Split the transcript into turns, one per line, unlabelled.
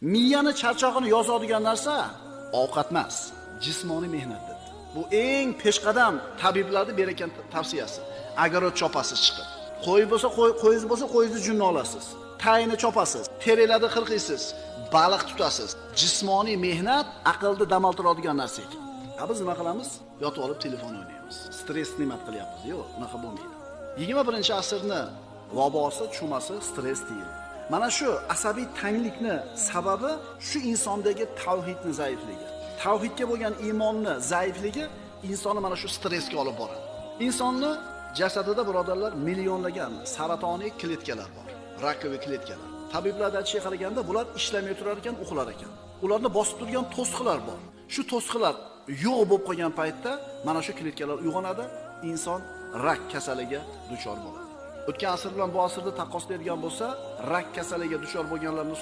Miyani charchog'ini yozadigan narsa ovqat emas, jismoniy mehnat dedi. Bu eng peshqadam tabiblarning bergan tavsiyasi. Agarot chopasiz chiqib. Qo'y bo'lsa, qo'yiz bo'lsa, qo'yizni junni olasiz. Tayini chopasiz, terilarni qirqiysiz, baliq tutasiz. Jismoniy mehnat aqlni dam oltiradigan narsa ekan. Biz nima qilamiz? Yotib olib telefon o'ynaymiz. Stress nima qilyapmiz? Yo'q, unaqa bo'lmaydi. 21-asrni vabosi, chumasi stress deyiladi. Mana shu asabiy tanglikni sababi shu insondagi tavhidning zaifligi. Tavhidga bo'lgan iymonning zaifligi insonni mana shu stressga olib boradi. Insonni jasadida birodarlar millionlagan saratoniy kletkalar bor, rakoviy kletkalar. Tabiblar aytishiga qaraganda bular ishlamay turar ekan, uxlar ekan. Ularni bosib turgan to'siqlar bor. Shu to'siqlar yo'q bo'lib qolgan paytda mana shu kletkalar uyg'onadi, inson rak kasaliga duchor bo'ladi. O'tgan asr bilan bu asrda taqqoslaydigan bo'lsa, rak kasaliga duchor bo'lganlarning